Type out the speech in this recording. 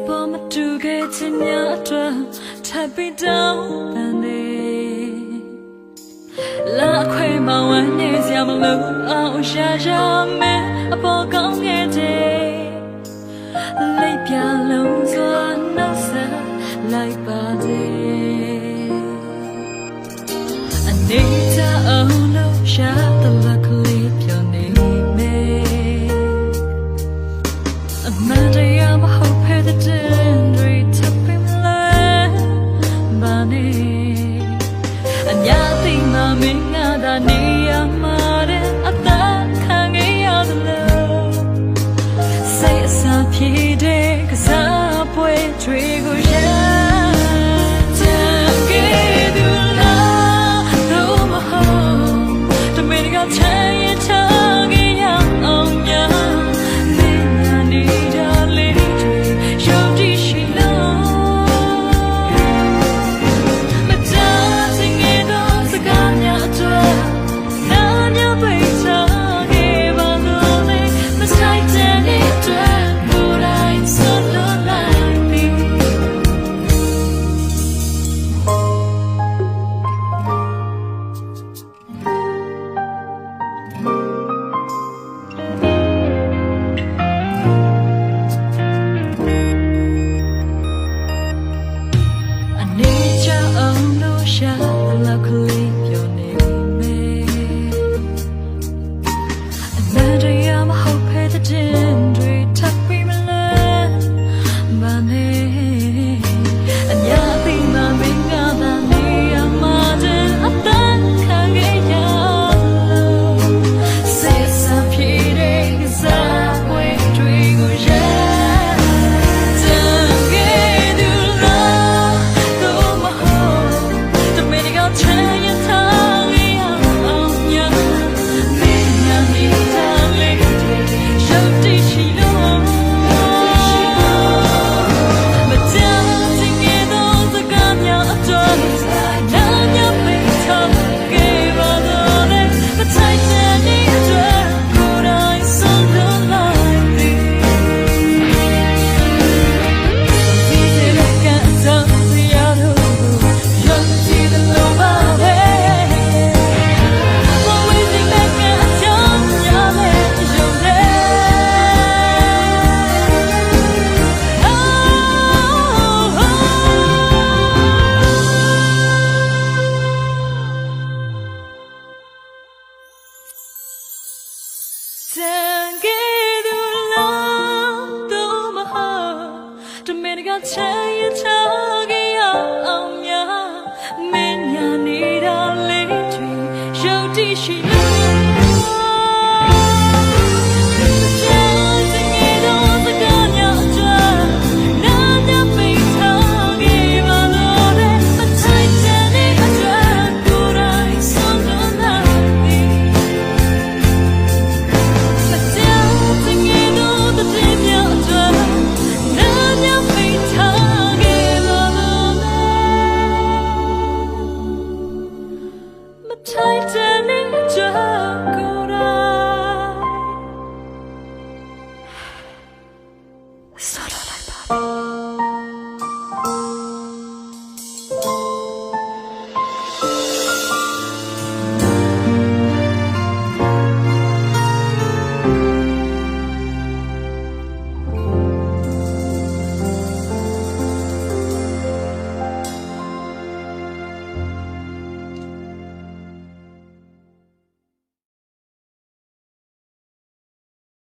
ပေါ်မတူခဲ့ခြင်းများအတွက်ထပ်ပြီးတောင်းပန်နေလာခွေမဝမ်းနေစရာမလိုအောင်ရှာရှာမဲအပေါ်ကောင်းခဲ့တဲ့လိပ်ပြလုံးစွာနှုတ်ဆက်လိုက်ပါသေးအနေချအောင်လို့ရှာတလကလေးပြောနေမယ်အမှန်တရားမဟုတ်ဖဲတဲ့တွေထပ်ပြီးလဲဘာနေအများသိမှမင်းငါသာနေရမှာတဲ့အသက်ခံခဲ့ရတယ်လို့စိတ်အစာဖြည့်တဲ့ကစားပွဲတွေကိုရTell